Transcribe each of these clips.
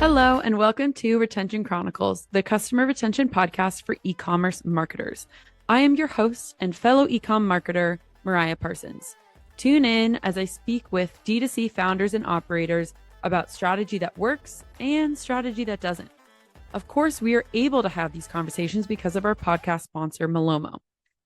Hello, and welcome to Retention Chronicles, the customer retention podcast for e-commerce marketers. I am your host and fellow e-com marketer, Mariah Parsons. Tune in as I speak with D2C founders and operators about strategy that works and strategy that doesn't. Of course, we are able to have these conversations because of our podcast sponsor, Malomo.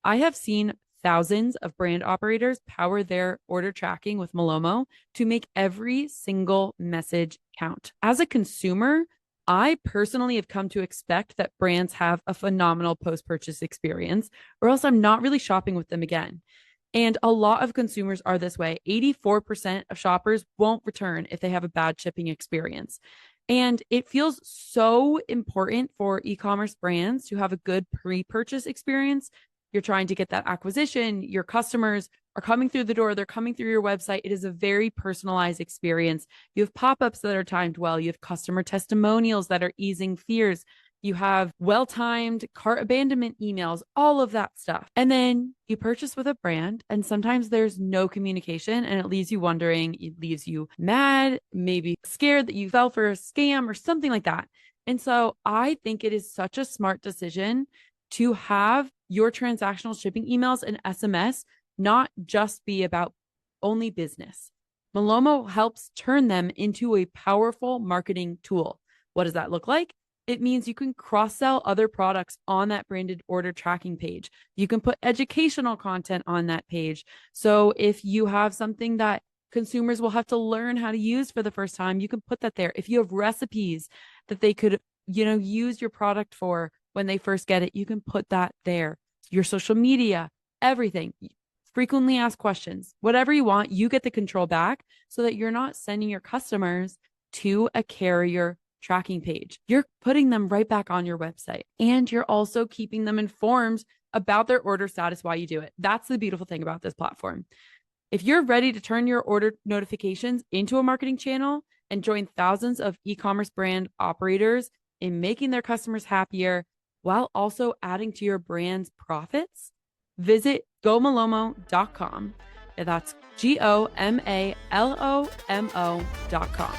I have seen thousands of brand operators power their order tracking with Malomo to make every single message count. As a consumer, I personally have come to expect that brands have a phenomenal post-purchase experience, or else I'm not really shopping with them again. And a lot of consumers are this way. 84% of shoppers won't return if they have a bad shipping experience. And it feels so important for e-commerce brands to have a good pre-purchase experience. You're trying to get that acquisition. Your customers are coming through the door. They're coming through your website. It is a very personalized experience. You have pop-ups that are timed well. You have customer testimonials that are easing fears. You have well-timed cart abandonment emails, all of that stuff. And then you purchase with a brand, and sometimes there's no communication, and it leaves you wondering, it leaves you mad, maybe scared that you fell for a scam or something like that. And so I think it is such a smart decision to have your transactional shipping emails and SMS not just be about only business. Malomo helps turn them into a powerful marketing tool. What does that look like? It means you can cross-sell other products on that branded order tracking page. You can put educational content on that page. So if you have something that consumers will have to learn how to use for the first time, you can put that there. If you have recipes that they could, use your product for when they first get it, you can put that there. Your social media, everything, frequently asked questions, whatever you want, you get the control back so that you're not sending your customers to a carrier tracking page. You're putting them right back on your website, and you're also keeping them informed about their order status while you do it. That's the beautiful thing about this platform. If you're ready to turn your order notifications into a marketing channel and join thousands of e-commerce brand operators in making their customers happier while also adding to your brand's profits, visit gomalomo.com. That's GOMALOMO.com.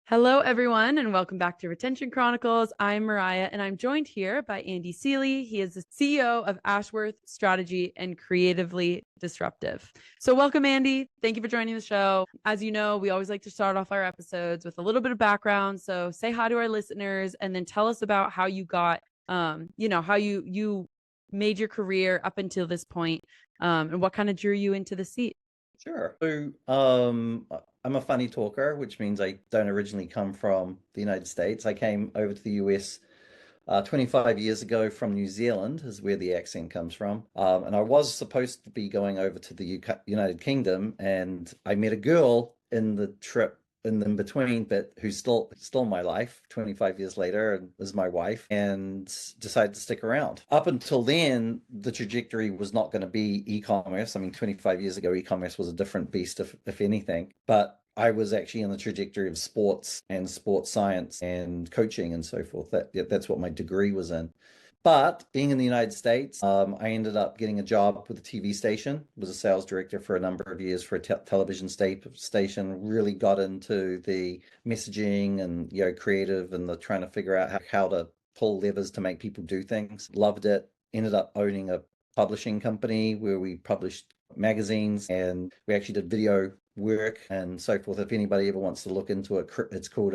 Hello, everyone, and welcome back to Retention Chronicles. I'm Mariah, and I'm joined here by Andy Seeley. He is the CEO of Ashworth Strategy and Creatively Disruptive. So welcome, Andy. Thank you for joining the show. As you know, we always like to start off our episodes with a little bit of background. So say hi to our listeners, and then tell us about how you got, how you made your career up until this point, and what kind of drew you into the seat. Sure. So, I'm a funny talker, which means I don't originally come from the United States. I came over to the US 25 years ago from New Zealand, is where the accent comes from. And I was supposed to be going over to the UK, United Kingdom, and I met a girl in the trip in between, but who's still my life 25 years later and is my wife, and decided to stick around. Up until then, the trajectory was not going to be e-commerce. I mean, 25 years ago, e-commerce was a different beast, if anything. But I was actually in the trajectory of sports and sports science and coaching and so forth. That's what my degree was in. But being in the United States, I ended up getting a job with a TV station, was a sales director for a number of years for a television station, really got into the messaging and, creative and the trying to figure out how to pull levers to make people do things. Loved it. Ended up owning a publishing company where we published magazines, and we actually did video work and so forth. If anybody ever wants to look into it, it's called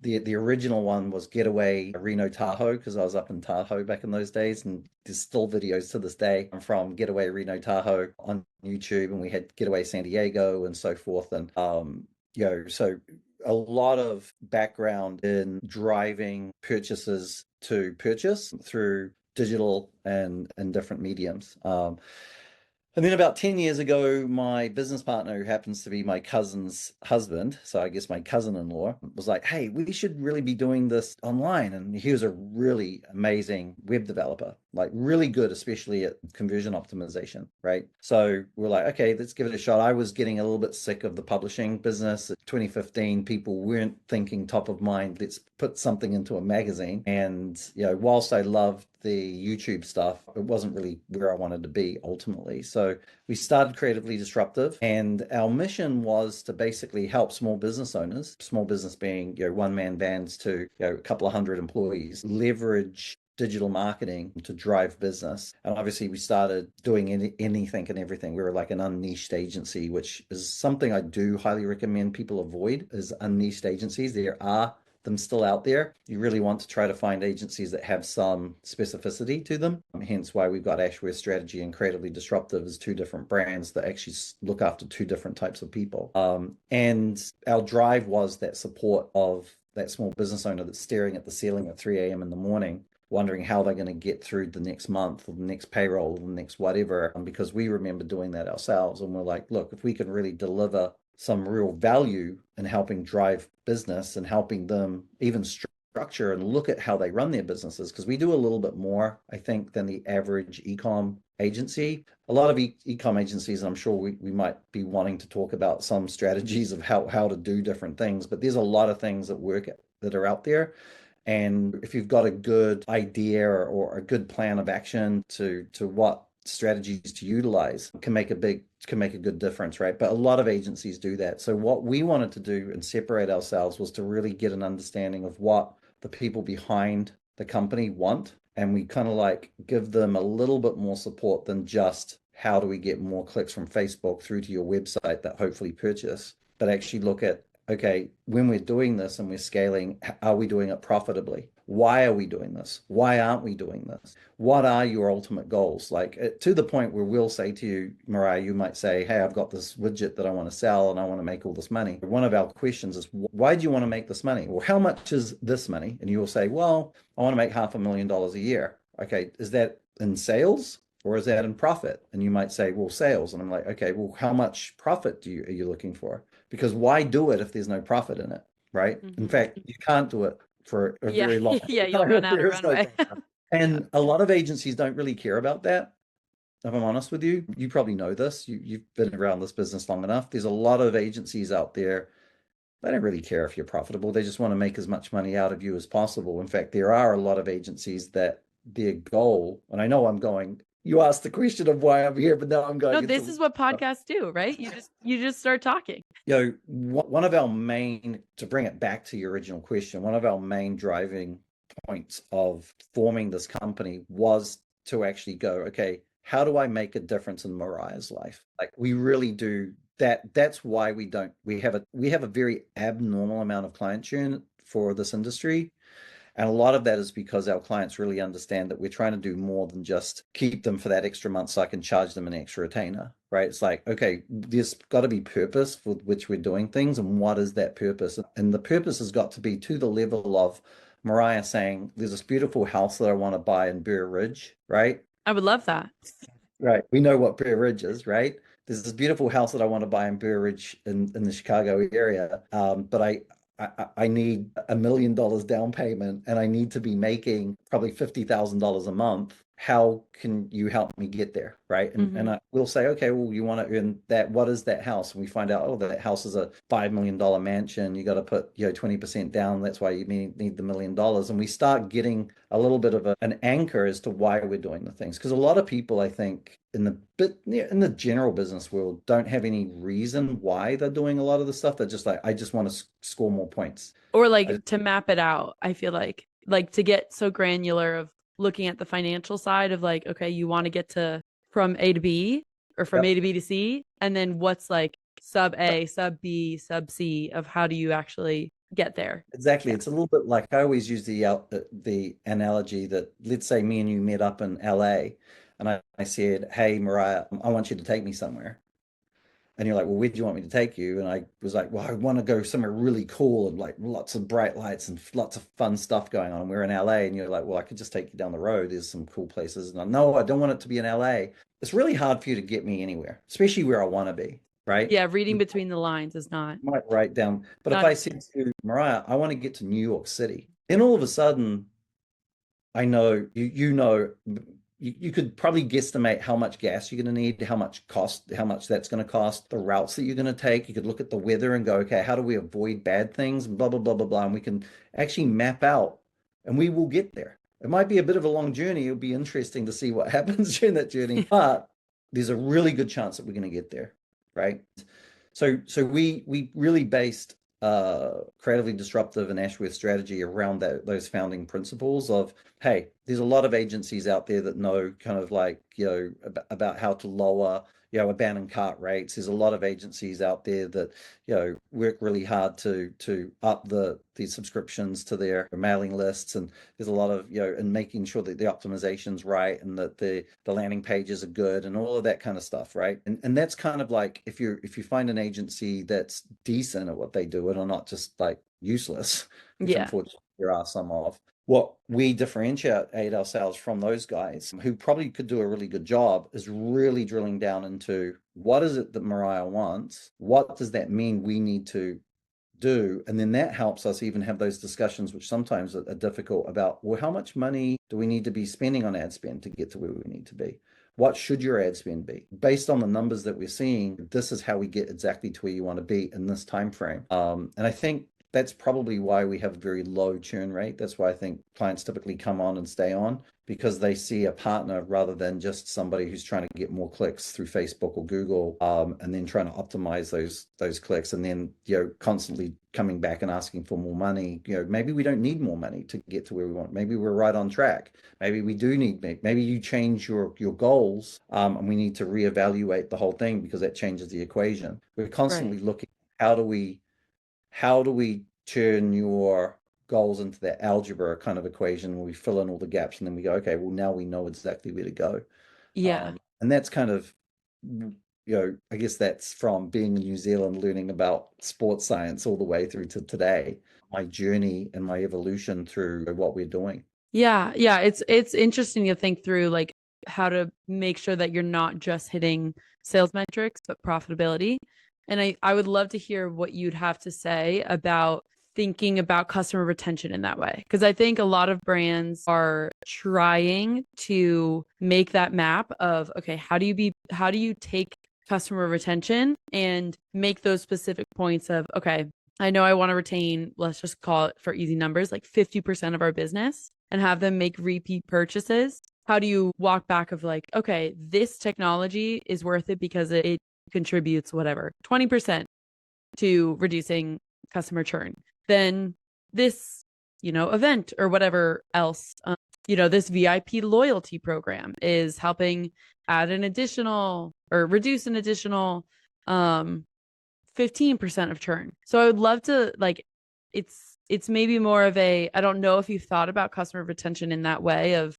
the original one was Getaway Reno Tahoe, because I was up in Tahoe back in those days, and there's still videos to this day from Getaway Reno Tahoe on YouTube, and we had Getaway San Diego and so forth. And so a lot of background in driving purchases to purchase through digital and different mediums. And then about 10 years ago, my business partner, who happens to be my cousin's husband, so I guess my cousin-in-law, was like, hey, we should really be doing this online. And he was a really amazing web developer. like really good, especially at conversion optimization, right? So we're like, okay, let's give it a shot. I was getting a little bit sick of the publishing business. 2015, people weren't thinking top of mind, let's put something into a magazine. And, whilst I loved the YouTube stuff, it wasn't really where I wanted to be ultimately. So we started Creatively Disruptive, and our mission was to basically help small business owners, small business being, one-man vans to, a couple of hundred employees, leverage digital marketing to drive business. And obviously we started doing anything and everything. We were like an unniched agency, which is something I do highly recommend people avoid, is unniched agencies. There are them still out there. You really want to try to find agencies that have some specificity to them. Hence why we've got Ashworth Strategy and Creatively Disruptive as two different brands that actually look after two different types of people. And our drive was that support of that small business owner that's staring at the ceiling at 3 a.m. in the morning, wondering how they're going to get through the next month or the next payroll or the next whatever, because we remember doing that ourselves. And we're like, look, if we can really deliver some real value in helping drive business and helping them even structure and look at how they run their businesses, because we do a little bit more, I think, than the average ecom agency. A lot of ecom agencies, and I'm sure we might be wanting to talk about some strategies of how to do different things, but there's a lot of things that are out there. And if you've got a good idea or a good plan of action to what strategies to utilize, can make a good difference, right? But a lot of agencies do that. So what we wanted to do and separate ourselves was to really get an understanding of what the people behind the company want. And we kind of like give them a little bit more support than just how do we get more clicks from Facebook through to your website that hopefully purchase, but actually look at, okay, when we're doing this and we're scaling, are we doing it profitably? Why are we doing this? Why aren't we doing this? What are your ultimate goals? Like to the point where we'll say to you, Mariah, you might say, hey, I've got this widget that I want to sell and I want to make all this money. One of our questions is, why do you want to make this money? Well, how much is this money? And you will say, well, I want to make $500,000 a year. Okay, is that in sales or is that in profit? And you might say, well, sales. And I'm like, okay, well, how much profit are you looking for? Because why do it if there's no profit in it, right? In fact, you can't do it for a very long time. Yeah, you'll run out of runway. And a lot of agencies don't really care about that. If I'm honest with you, you probably know this. You've been around this business long enough. There's a lot of agencies out there. They don't really care if you're profitable. They just want to make as much money out of you as possible. In fact, there are a lot of agencies that their goal, and I know I'm going, you asked the question of why I'm here, but now I'm going. No, this is what podcasts do, right? You just start talking. One of our main, to bring it back to your original question, one of our main driving points of forming this company was to actually go, okay, how do I make a difference in Mariah's life? Like we really do that. That's why we have a very abnormal amount of client churn for this industry. And a lot of that is because our clients really understand that we're trying to do more than just keep them for that extra month so I can charge them an extra retainer, right? It's like, okay, there's got to be purpose with which we're doing things. And what is that purpose? And the purpose has got to be to the level of Mariah saying, there's this beautiful house that I want to buy in Burr Ridge, right? I would love that. Right. We know what Burr Ridge is, right? There's this beautiful house that I want to buy in Burr Ridge in the Chicago area. But I need $1 million down payment and I need to be making probably $50,000 a month. How can you help me get there? Right. And I will say, okay, well, you want to earn that. What is that house? And we find out, oh, that house is a $5 million mansion. You got to put, 20% down. That's why you need the $1 million. And we start getting a little bit of an anchor as to why we're doing the things. Because a lot of people, I think, in the general business world don't have any reason why they're doing a lot of the stuff. They're just like, I just want to score more points. Or to map it out. I feel like to get so granular of looking at the financial side of like, okay, you want to get from A to B or from A to B to C. And then what's like sub A, sub B, sub C of how do you actually get there? Exactly. Yeah. It's a little bit like I always use the analogy that, let's say me and you met up in LA and I said, hey, Mariah, I want you to take me somewhere. And you're like, well, where do you want me to take you? And I was like, well, I want to go somewhere really cool and like lots of bright lights and lots of fun stuff going on. We're in LA. And you're like, well, I could just take you down the road. There's some cool places. And no, I don't want it to be in LA. It's really hard for you to get me anywhere, especially where I want to be. Right. Yeah. Reading between the lines is not. I might write down. But if I said to Mariah, I want to get to New York City, then all of a sudden, I know, you could probably guesstimate how much gas you're going to need, how much that's going to cost, the routes that you're going to take. You could look at the weather and go, okay, how do we avoid bad things? Blah, blah, blah, blah, blah. And we can actually map out, and we will get there. It might be a bit of a long journey. It'll be interesting to see what happens during that journey, but there's a really good chance that we're going to get there, right? So we really based creatively disruptive and Ashworth strategy around those founding principles of, hey, there's a lot of agencies out there that know kind of like, about how to lower, abandoned cart rates. There's a lot of agencies out there that, work really hard to up the subscriptions to their mailing lists. And there's a lot of, and making sure that the optimization's right and that the landing pages are good and all of that kind of stuff, right? And that's kind of like, if you find an agency that's decent at what they do and are not just like useless, which unfortunately there are some of, what we differentiate ourselves from those guys who probably could do a really good job is really drilling down into what is it that Mariah wants? What does that mean we need to do? And then that helps us even have those discussions, which sometimes are difficult, about, well, how much money do we need to be spending on ad spend to get to where we need to be? What should your ad spend be? Based on the numbers that we're seeing, this is how we get exactly to where you want to be in this time frame. And I think that's probably why we have a very low churn rate. That's why I think clients typically come on and stay on, because they see a partner rather than just somebody who's trying to get more clicks through Facebook or Google, and then trying to optimize those clicks, and then constantly coming back and asking for more money. Maybe we don't need more money to get to where we want. Maybe we're right on track. Maybe we do maybe you change your goals, and we need to reevaluate the whole thing because that changes the equation. We're constantly looking, how do we turn your goals into that algebra kind of equation where we fill in all the gaps, and then we go, okay, well, now we know exactly where to go. And that's kind of, I guess that's from being in New Zealand, learning about sports science all the way through to today, my journey and my evolution through what we're doing. Yeah. It's interesting to think through, like, how to make sure that you're not just hitting sales metrics, but profitability. And I would love to hear what you'd have to say about thinking about customer retention in that way. Because I think a lot of brands are trying to make that map of, okay, how do you take customer retention and make those specific points of, okay, I know I want to retain, let's just call it for easy numbers, like 50% of our business, and have them make repeat purchases. How do you walk back of like, okay, this technology is worth it because it contributes whatever 20% to reducing customer churn, then this event or whatever else, this VIP loyalty program is helping add an additional or reduce an additional 15% of churn. So I would love to, like, it's maybe more of a, I don't know if you've thought about customer retention in that way of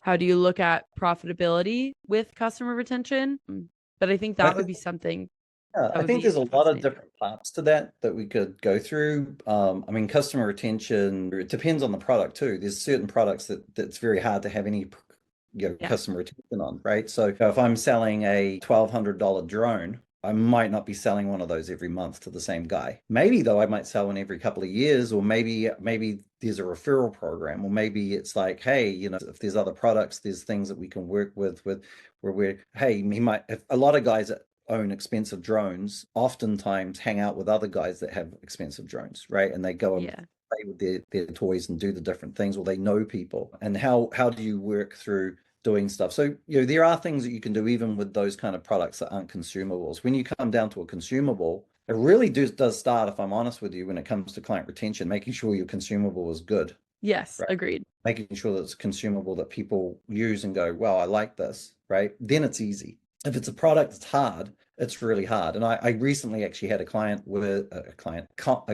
how do you look at profitability with customer retention. But I think that would be something. Yeah, I think there's a lot of different parts to that we could go through. I mean, customer retention, it depends on the product too. There's certain products that's very hard to have any customer retention on, right? So if I'm selling a $1,200 drone, I might not be selling one of those every month to the same guy. Maybe though, I might sell one every couple of years, or maybe there's a referral program, or maybe it's like, hey, if there's other products, there's things that we can work with where if a lot of guys that own expensive drones oftentimes hang out with other guys that have expensive drones, right? And they go and play with their toys and do the different things, or they know people. And how do you work through doing stuff? So there are things that you can do even with those kind of products that aren't consumables. When you come down to a consumable, it really does start, if I'm honest with you, when it comes to client retention, making sure your consumable is good. Yes, right? Agreed. Making sure that it's consumable that people use and go, well, I like this, right? Then it's easy. If it's a product that's hard, it's really hard. And I recently actually had a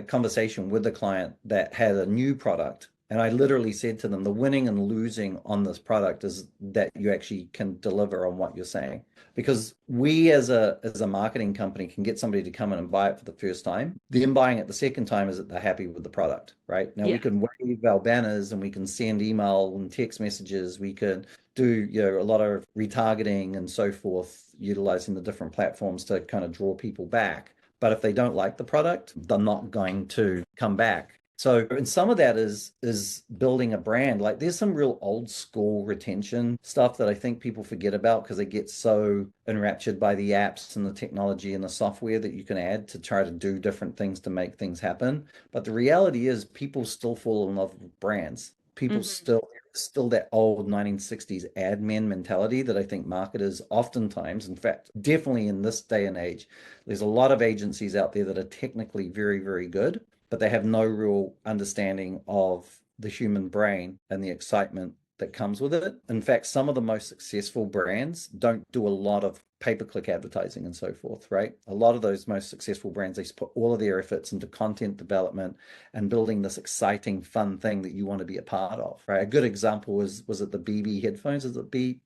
conversation with a client that had a new product. And I literally said to them, the winning and losing on this product is that you actually can deliver on what you're saying. Because we as a marketing company can get somebody to come in and buy it for the first time. Them buying it the second time is that they're happy with the product, right? Now we can wave our banners and we can send email and text messages. We can do a lot of retargeting and so forth, utilizing the different platforms to kind of draw people back. But if they don't like the product, they're not going to come back. So, and some of that is building a brand. Like there's some real old school retention stuff that I think people forget about because they get so enraptured by the apps and the technology and the software that you can add to try to do different things to make things happen. But the reality is people still fall in love with brands. People still that old 1960s ad men mentality that I think marketers oftentimes, in fact, definitely in this day and age, there's a lot of agencies out there that are technically very, very good, but they have no real understanding of the human brain and the excitement that comes with it. In fact, some of the most successful brands don't do a lot of pay-per-click advertising and so forth, right? A lot of those most successful brands, they put all of their efforts into content development and building this exciting, fun thing that you want to be a part of, right? A good example was it the BB headphones? Is it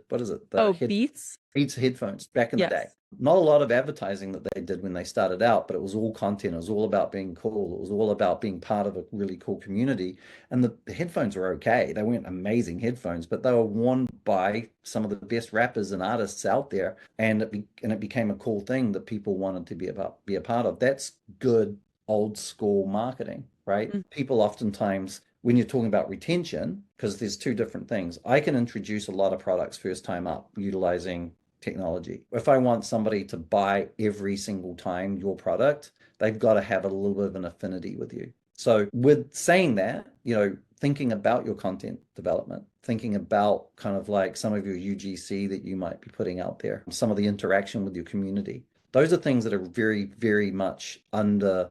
what is it? Oh, Beats? Beats headphones back in the day. Yes. Not a lot of advertising that they did when they started out, but it was all content. It was all about being cool. It was all about being part of a really cool community. And the headphones were okay. They weren't amazing headphones, but they were worn by some of the best rappers and artists out there. And it became a cool thing that people wanted to be a part of. That's good old school marketing, right? People oftentimes, when you're talking about retention, because there's two different things. I can introduce a lot of products first time up utilizing technology. If I want somebody to buy every single time your product, they've got to have a little bit of an affinity with you. So with saying that, thinking about your content development, thinking about kind of like some of your UGC that you might be putting out there, some of the interaction with your community. Those are things that are very, very much under,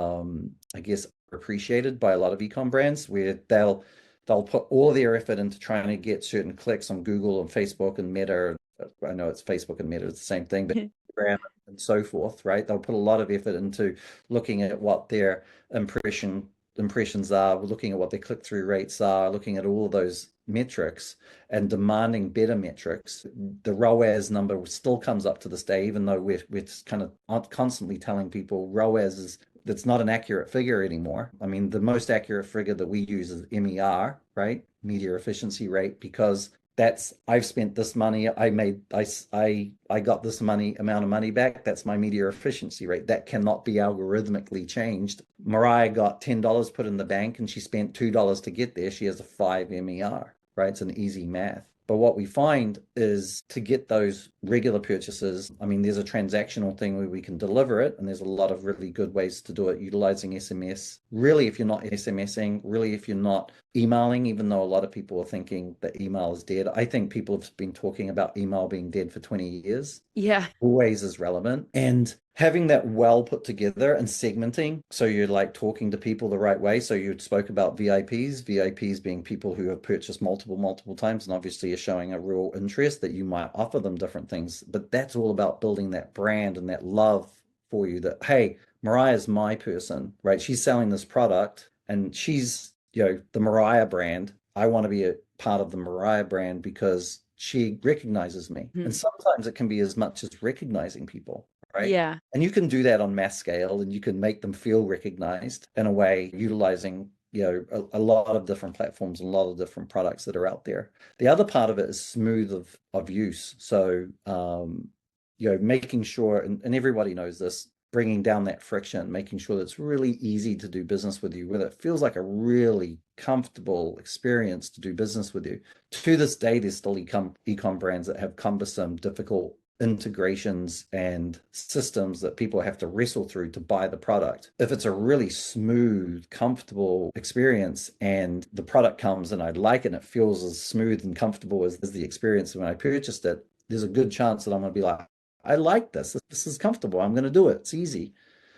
I guess, appreciated by a lot of ecom brands, where they'll put all their effort into trying to get certain clicks on Google and Facebook and Meta. I know it's Facebook and Meta, it's the same thing, but Instagram and so forth, right? They'll put a lot of effort into looking at what their impressions are, looking at what their click-through rates are, looking at all of those metrics and demanding better metrics. The ROAS number still comes up to this day, even though we're kind of constantly telling people ROAS that's not an accurate figure anymore. I mean, the most accurate figure that we use is MER, right? Media efficiency rate, because I've spent this money, I got this amount of money back. That's my media efficiency rate. That cannot be algorithmically changed. Mariah got $10 put in the bank and she spent $2 to get there. She has a 5 MER, right? It's an easy math. But what we find is to get those regular purchases, I mean, there's a transactional thing where we can deliver it, and there's a lot of really good ways to do it utilizing SMS. Really, if you're not SMSing, really, if you're not emailing, even though a lot of people are thinking that email is dead. I think people have been talking about email being dead for 20 years. Yeah. Always is relevant. And having that well put together and segmenting, so you're like talking to people the right way. So you spoke about VIPs being people who have purchased multiple times and obviously are showing a real interest that you might offer them different things. But that's all about building that brand and that love for you that, hey, Mariah's my person, right? She's selling this product and she's, the Mariah brand. I want to be a part of the Mariah brand because she recognizes me. And sometimes it can be as much as recognizing people, right? Yeah. And you can do that on mass scale and you can make them feel recognized in a way utilizing, a lot of different platforms and a lot of different products that are out there. The other part of it is smooth of use. So, making sure, and everybody knows this, bringing down that friction, making sure that it's really easy to do business with you, whether it feels like a really comfortable experience to do business with you. To this day, there's still ecom brands that have cumbersome, difficult integrations and systems that people have to wrestle through to buy the product. If it's a really smooth, comfortable experience and the product comes and I like it and it feels as smooth and comfortable as the experience when I purchased it, there's a good chance that I'm going to be like, I like this. This is comfortable. I'm going to do it. It's easy.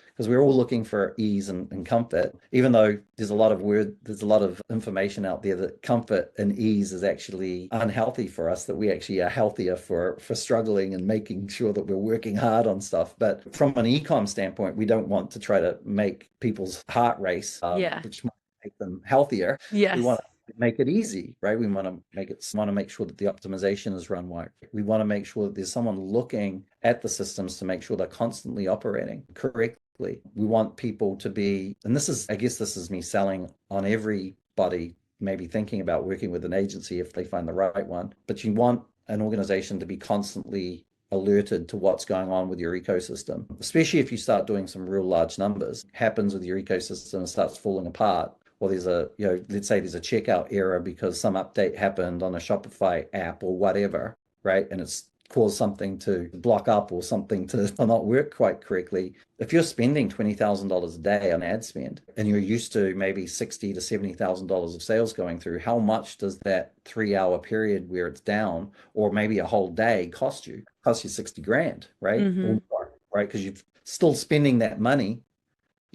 Because we're all looking for ease and comfort, even though there's a lot of information out there that comfort and ease is actually unhealthy for us, that we actually are healthier for struggling and making sure that we're working hard on stuff. But from an ecom standpoint, we don't want to try to make people's heart race, which might make them healthier. Yes. We want to make it easy, right? We want to make sure that the optimization is run right. We want to make sure that there's someone looking at the systems to make sure they're constantly operating correctly. We want people to be, and this is me selling on everybody maybe thinking about working with an agency if they find the right one, but you want an organization to be constantly alerted to what's going on with your ecosystem, especially if you start doing some real large numbers. Happens with your ecosystem and starts falling apart. or there's a, let's say there's a checkout error because some update happened on a Shopify app or whatever, right? And it's caused something to block up or something to not work quite correctly. If you're spending $20,000 a day on ad spend and you're used to maybe $60,000 to $70,000 of sales going through, how much does that 3 hour period where it's down, or maybe a whole day, cost you? Cost you 60 grand, right? Mm-hmm. Or more, right? Because you're still spending that money.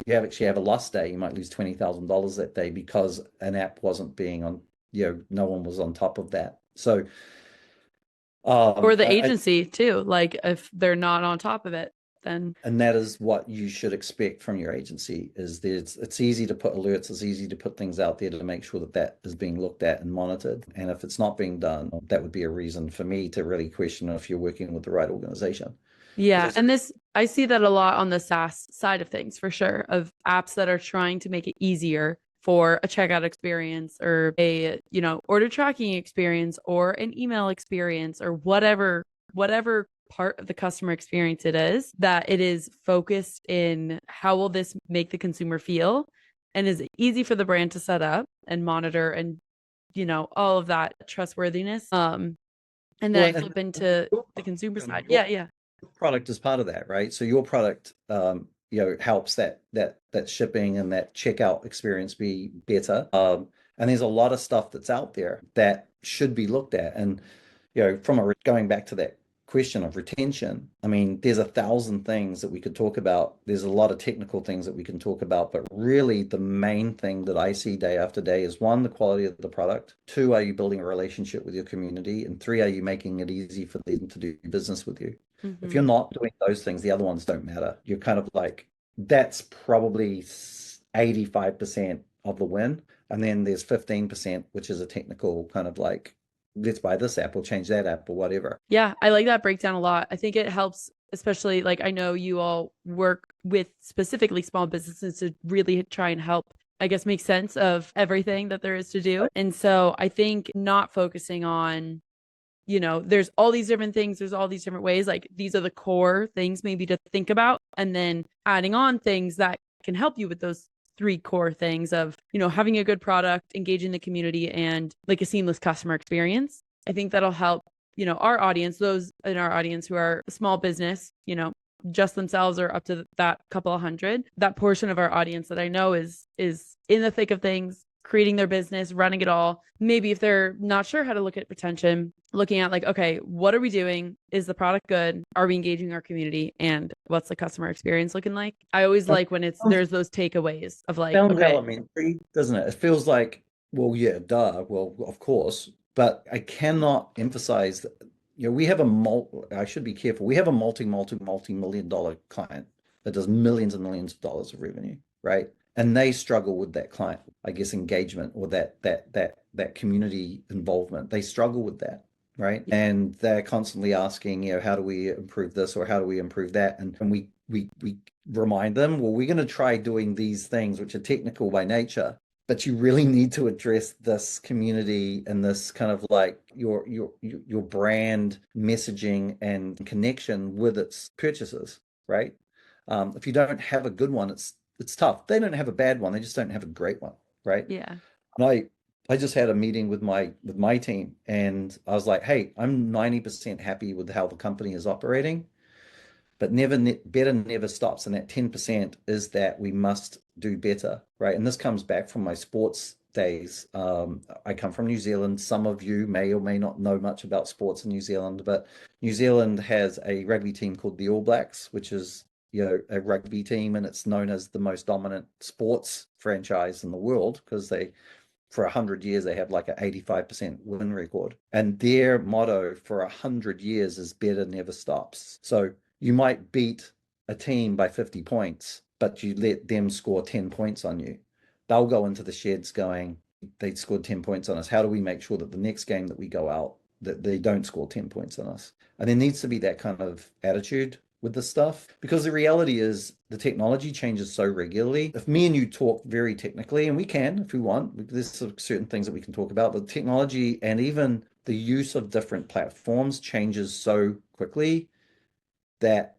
You actually have a lost day. You might lose $20,000 that day because an app wasn't being on, no one was on top of that. So, Or the agency too. Like if they're not on top of it, then. and that is what you should expect from your agency, is that it's easy to put alerts, it's easy to put things out there to make sure that that is being looked at and monitored. And if it's not being done, that would be a reason for me to really question if you're working with the right organization. Yeah. And I see that a lot on the SaaS side of things, for sure, of apps that are trying to make it easier for a checkout experience or a, order tracking experience or an email experience or whatever part of the customer experience it is, that it is focused in how will this make the consumer feel, and is it easy for the brand to set up and monitor and, all of that trustworthiness. And then I flip into the consumer side. Yeah. Product is part of that, right? So your product, helps that shipping and that checkout experience be better. And there's a lot of stuff that's out there that should be looked at. And going back to that question of retention, I mean, there's 1,000 things that we could talk about. There's a lot of technical things that we can talk about, but really the main thing that I see day after day is, one, the quality of the product. Two, are you building a relationship with your community? And three, are you making it easy for them to do business with you? Mm-hmm. If you're not doing those things, the other ones don't matter. You're kind of like, that's probably 85% of the win. And then there's 15%, which is a technical kind of like, let's buy this app or change that app or whatever. Yeah, I like that breakdown a lot. I think it helps, especially like I know you all work with specifically small businesses to really try and help, I guess, make sense of everything that there is to do. And so I think not focusing on, there's all these different things, there's all these different ways, like these are the core things maybe to think about, and then adding on things that can help you with those three core things of, having a good product, engaging the community, and like a seamless customer experience. I think that'll help, our audience, those in our audience who are a small business, just themselves or up to that couple of hundred, that portion of our audience that I know is in the thick of things, creating their business, running it all. Maybe if they're not sure how to look at retention, looking at like, okay, what are we doing? Is the product good? Are we engaging our community? And what's the customer experience looking like? I always like when there's those takeaways of like, sounds okay, elementary, doesn't it? It feels like, well, yeah, duh. Well, of course, but I cannot emphasize that, we have I should be careful. We have a multi-million dollar client that does millions and millions of dollars of revenue, right? And they struggle with that client, I guess, engagement, or that community involvement. They struggle with that, right? Yeah. And they're constantly asking, how do we improve this or how do we improve that? And we remind them, well, we're going to try doing these things which are technical by nature, but you really need to address this community and this kind of like your brand messaging and connection with its purchases, right? If you don't have a good one, it's tough. They don't have a bad one; they just don't have a great one, right? Yeah. And I just had a meeting with my team, and I was like, hey, I'm 90% happy with how the company is operating, but better never stops. And that 10% is that we must do better, right? And this comes back from my sports days. I come from New Zealand. Some of you may or may not know much about sports in New Zealand, but New Zealand has a rugby team called the All Blacks, which is, a rugby team, and it's known as the most dominant sports franchise in the world because for 100 years, they have like an 85% win record. And their motto for 100 years is better never stops. So you might beat a team by 50 points, but you let them score 10 points on you. They'll go into the sheds going, they scored 10 points on us. How do we make sure that the next game that we go out, that they don't score 10 points on us? And there needs to be that kind of attitude with this stuff, because the reality is the technology changes so regularly. If me and you talk very technically, and we can if we want, there's certain things that we can talk about, but technology and even the use of different platforms changes so quickly that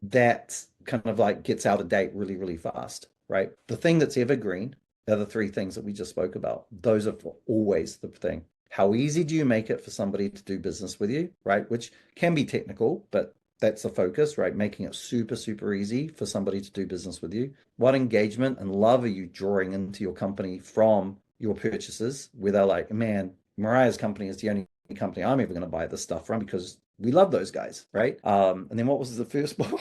kind of like gets out of date really, really fast, right? The thing that's evergreen are the three things that we just spoke about. Those are always the thing. How easy do you make it for somebody to do business with you, right? Which can be technical, but that's the focus, right? Making it super, super easy for somebody to do business with you. What engagement and love are you drawing into your company from your purchases, where they're like, man, Mariah's company is the only company I'm ever going to buy this stuff from because we love those guys, right? And then what was the first one?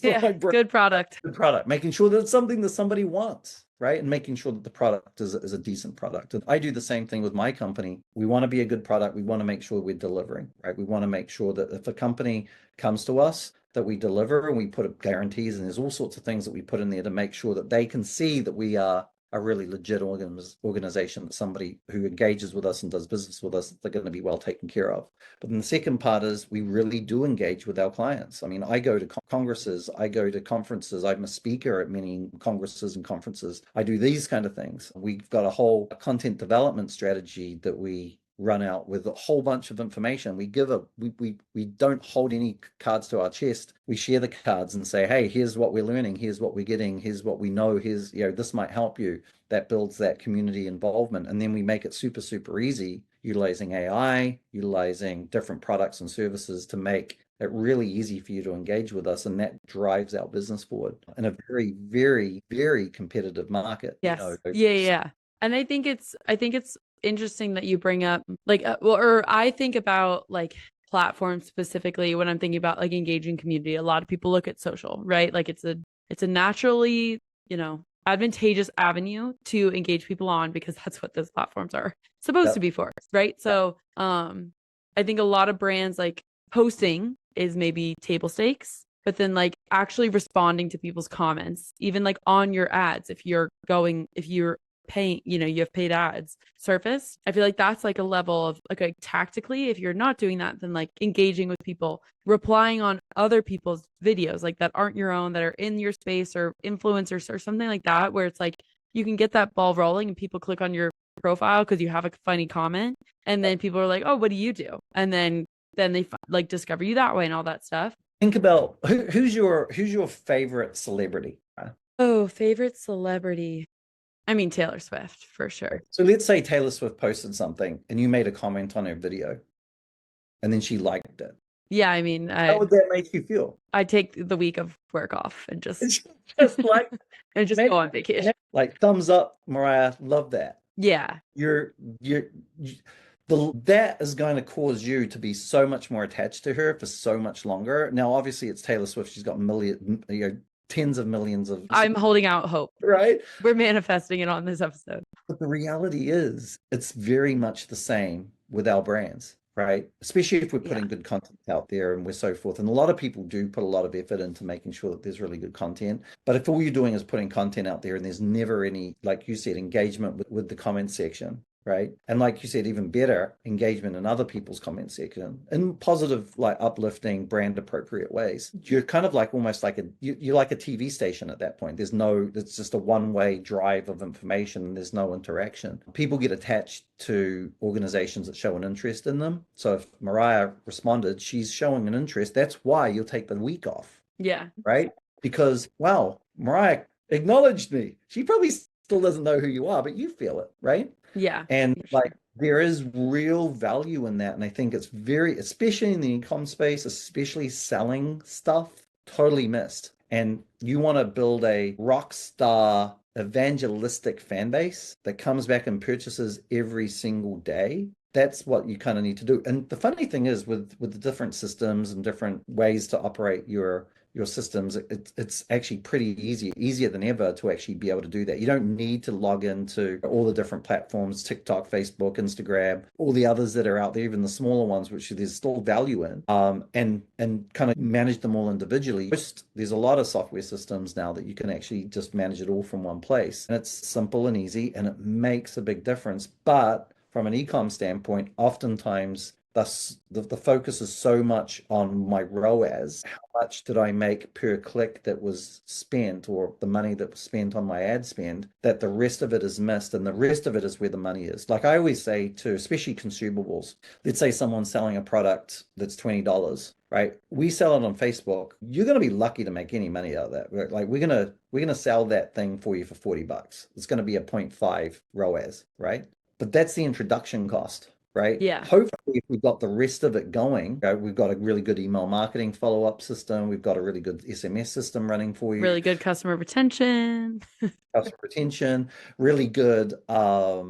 Yeah, good product. Good product. Making sure that it's something that somebody wants, right? And making sure that the product is a decent product. And I do the same thing with my company. We want to be a good product. We want to make sure we're delivering, right? We want to make sure that if a company comes to us, that we deliver, and we put up guarantees, and there's all sorts of things that we put in there to make sure that they can see that we are a really legit organization, that somebody who engages with us and does business with us, they're going to be well taken care of. But then the second part is we really do engage with our clients. I mean, I go to congresses, I go to conferences, I'm a speaker at many congresses and conferences. I do these kind of things. We've got a whole content development strategy that we run out with a whole bunch of information. We don't hold any cards to our chest. We share the cards and say, hey, here's what we're learning, here's what we're getting, here's what we know, here's, this might help you. That builds that community involvement. And then we make it super, super easy, utilizing AI, utilizing different products and services to make it really easy for you to engage with us. And that drives our business forward in a very, very, very competitive market. Yes. Yeah. And I think it's interesting that you bring up or I think about like platforms specifically when I'm thinking about like engaging community. A lot of people look at social, right? Like it's a naturally, advantageous avenue to engage people on, because that's what those platforms are supposed to be for, right? So I think a lot of brands, like, posting is maybe table stakes, but then like actually responding to people's comments, even like on your ads, if you're paying, you have paid ads surface. I feel like that's like a level of like tactically, if you're not doing that, then like engaging with people, replying on other people's videos like that aren't your own, that are in your space, or influencers or something like that, where it's like you can get that ball rolling and people click on your profile because you have a funny comment, and then people are like, oh, what do you do? And then they like discover you that way and all that stuff. Think about who's your favorite celebrity? Oh, favorite celebrity. I mean, Taylor Swift, for sure. So let's say Taylor Swift posted something and you made a comment on her video and then she liked it. Yeah, I mean, how would that make you feel? I take the week of work off and just like and just go on vacation. Like, thumbs up, Mariah, love that. Yeah. That is going to cause you to be so much more attached to her for so much longer. Now, obviously, it's Taylor Swift. She's got tens of millions of... I'm holding out hope. Right? We're manifesting it on this episode. But the reality is, it's very much the same with our brands, right? Especially if we're putting good content out there and we're so forth. And a lot of people do put a lot of effort into making sure that there's really good content. But if all you're doing is putting content out there and there's never any, like you said, engagement with the comment section, right? And like you said, even better, engagement in other people's comment section in positive, like uplifting, brand appropriate ways. You're kind of like almost like you're like a TV station at that point. It's just a one-way drive of information and there's no interaction. People get attached to organizations that show an interest in them. So if Mariah responded, she's showing an interest. That's why you'll take the week off. Yeah. Right? Because, wow, Mariah acknowledged me. She probably still doesn't know who you are, but you feel it, right? Yeah. And like there is real value in that. And I think it's especially in the e-com space, especially selling stuff, totally missed. And you want to build a rock star evangelistic fan base that comes back and purchases every single day. That's what you kind of need to do. And the funny thing is with the different systems and different ways to operate your systems, it's actually pretty easier than ever to actually be able to do that. You don't need to log into all the different platforms, TikTok, Facebook, Instagram, all the others that are out there, even the smaller ones, which there's still value in, and kind of manage them all individually. There's a lot of software systems now that you can actually just manage it all from one place. And it's simple and easy, and it makes a big difference. But from an e-com standpoint, oftentimes the focus is so much on my ROAS. How much did I make per click that was spent, or the money that was spent on my ad spend, that the rest of it is missed, and the rest of it is where the money is. Like I always say to, especially consumables, let's say someone's selling a product that's $20 right? We sell it on Facebook. You're going to be lucky to make any money out of that. Like we're gonna sell that thing for you for $40. It's going to be a point 0.5 ROAS, right? But that's the introduction cost, right? Yeah. Hopefully, if we've got the rest of it going, we've got a really good email marketing follow-up system. We've got a really good SMS system running for you. Really good customer retention. Customer retention, really good, a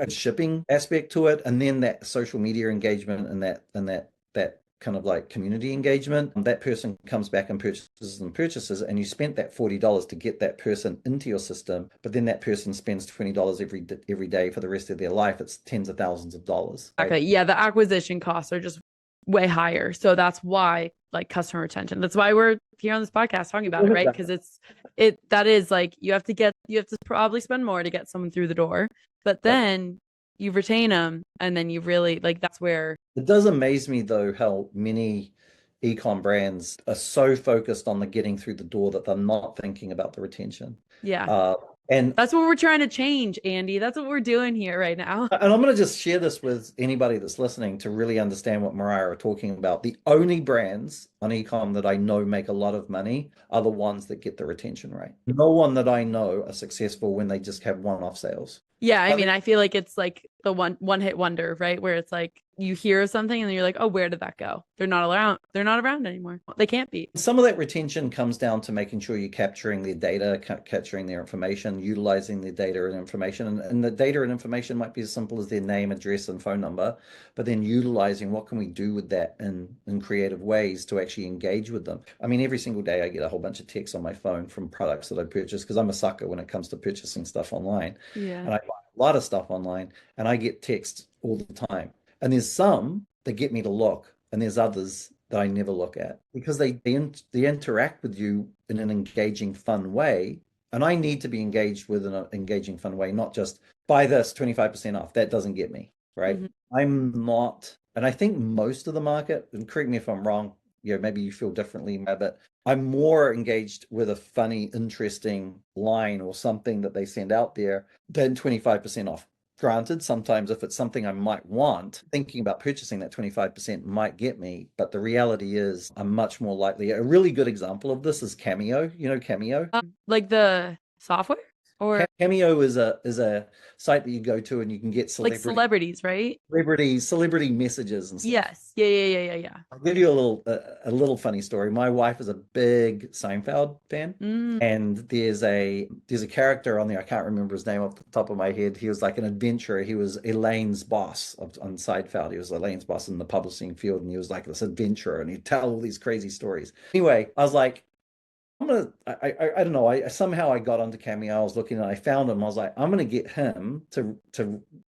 shipping aspect to it, and then that social media engagement and that kind of like community engagement. That person comes back and purchases, and you spent that $40 to get that person into your system, but then that person spends $20 every day for the rest of their life. It's tens of thousands of dollars. Right? Okay. Yeah, the acquisition costs are just way higher. So that's why like customer retention. That's why we're here on this podcast talking about it, right? Because that is like you have to probably spend more to get someone through the door, but then you retain them, and then you really like that's where it does amaze me though how many ecom brands are so focused on the getting through the door that they're not thinking about the retention. Yeah. And that's what we're trying to change, Andy. That's what we're doing here right now. And I'm going to just share this with anybody that's listening to really understand what Mariah are talking about. The only brands on ecom that I know make a lot of money are the ones that get the retention rate. No one that I know are successful when they just have one-off sales. Yeah, I mean, I feel like it's like the one hit wonder, right? Where it's like you hear something and then you're like, oh, where did that go? They're not around. They're not around anymore. They can't be. Some of that retention comes down to making sure you're capturing their data, capturing their information, utilizing their data and information. And the data and information might be as simple as their name, address, and phone number, but then utilizing what can we do with that in creative ways to actually engage with them. I mean, every single day I get a whole bunch of texts on my phone from products that I purchase because I'm a sucker when it comes to purchasing stuff online. Yeah. And I buy a lot of stuff online and I get texts all the time. And there's some that get me to look, and there's others that I never look at because they interact with you in an engaging, fun way. And I need to be engaged with an engaging, fun way, not just buy this 25% off. That doesn't get me, right? Mm-hmm. I'm not, and I think most of the market, and correct me if I'm wrong, maybe you feel differently, but I'm more engaged with a funny, interesting line or something that they send out there than 25% off. Granted, sometimes if it's something I might want, thinking about purchasing that 25% might get me, but the reality is I'm much more likely. A really good example of this is Cameo. You know Cameo? Like the software? Or Cameo is a site that you go to and you can get like celebrities, right? Celebrity messages and stuff. Yes. Yeah. I'll give you a little funny story. My wife is a big Seinfeld fan, and there's a character on there. I can't remember his name off the top of my head. He was like an adventurer. He was Elaine's boss on Seinfeld. He was Elaine's boss in the publishing field, and he was like this adventurer, and he'd tell all these crazy stories. Anyway, I was like, I don't know. I somehow got onto Cameo. I was looking and I found him. I was like, I'm gonna get him to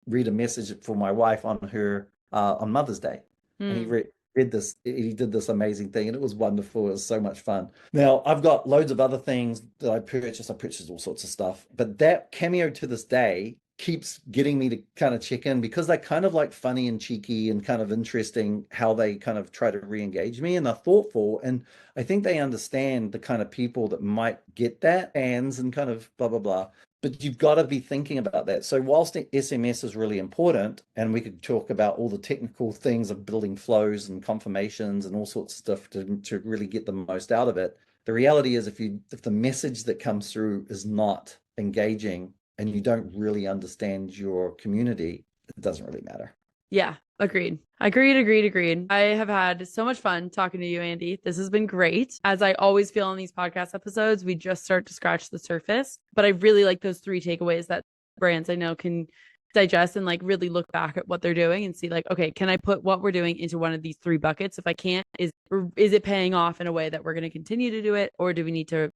read a message for my wife on her on Mother's Day. And he read this. He did this amazing thing, and it was wonderful. It was so much fun. Now I've got loads of other things that I purchased. I purchased all sorts of stuff, but that Cameo to this day keeps getting me to kind of check in because they're kind of like funny and cheeky and kind of interesting how they kind of try to re-engage me, and they're thoughtful, and I think they understand the kind of people that might get that fans and kind of blah blah blah, but you've got to be thinking about that. So whilst SMS is really important, and we could talk about all the technical things of building flows and confirmations and all sorts of stuff to really get the most out of it, the reality is if the message that comes through is not engaging and you don't really understand your community, it doesn't really matter. Yeah, agreed. I have had so much fun talking to you, Andy. This has been great. As I always feel on these podcast episodes, we just start to scratch the surface. But I really like those 3 takeaways that brands I know can digest and like really look back at what they're doing and see like, okay, can I put what we're doing into one of these 3 buckets? If I can't, is it paying off in a way that we're going to continue to do it? Or do we need to,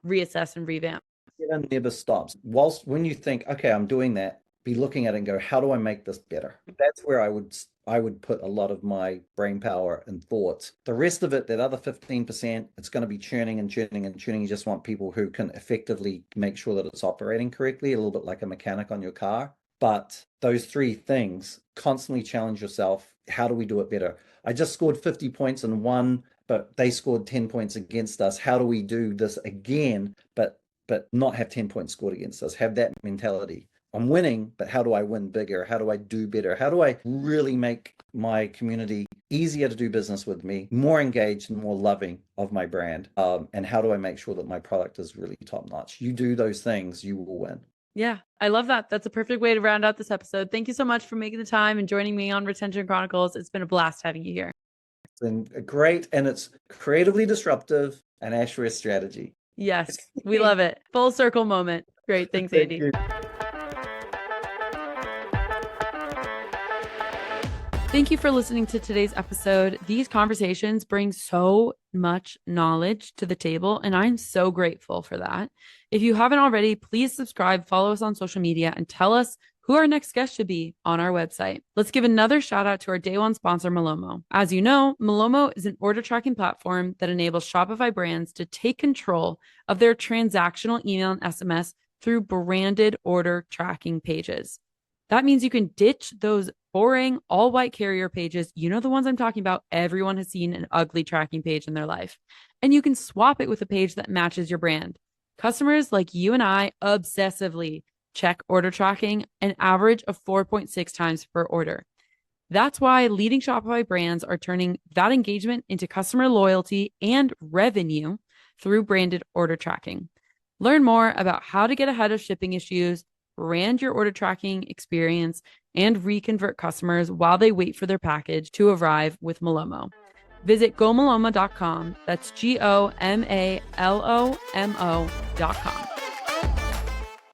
reassess and revamp? It never stops. When you think, okay, I'm doing that, be looking at it and go, how do I make this better? That's where I would put a lot of my brain power and thoughts. The rest of it, that other 15%, it's going to be churning and churning and churning. You just want people who can effectively make sure that it's operating correctly, a little bit like a mechanic on your car. But those 3 things, constantly challenge yourself. How do we do it better? I just scored 50 points in one, but they scored 10 points against us. How do we do this again, but not have 10 points scored against us? Have that mentality. I'm winning, but how do I win bigger? How do I do better? How do I really make my community easier to do business with me, more engaged and more loving of my brand? And how do I make sure that my product is really top notch? You do those things, you will win. Yeah, I love that. That's a perfect way to round out this episode. Thank you so much for making the time and joining me on Retention Chronicles. It's been a blast having you here. It's been great, and it's creatively disruptive and Ashworth Strategy. Yes, we love it. Full circle moment. Great. Thanks, Thank Andy. you. Thank you for listening to today's episode. These conversations bring so much knowledge to the table, and I'm so grateful for that. If you haven't already, please subscribe, follow us on social media, and tell us who our next guest should be on our website. Let's give another shout out to our day one sponsor, Malomo. As you know, Malomo is an order tracking platform that enables Shopify brands to take control of their transactional email and SMS through branded order tracking pages. That means you can ditch those boring all white carrier pages. You know, the ones I'm talking about. Everyone has seen an ugly tracking page in their life. And you can swap it with a page that matches your brand. Customers like you and I obsessively check order tracking an average of 4.6 times per order. That's why leading Shopify brands are turning that engagement into customer loyalty and revenue through branded order tracking. Learn more about how to get ahead of shipping issues, brand your order tracking experience, and reconvert customers while they wait for their package to arrive with Malomo. Visit gomalomo.com. That's GOMALOMO.com.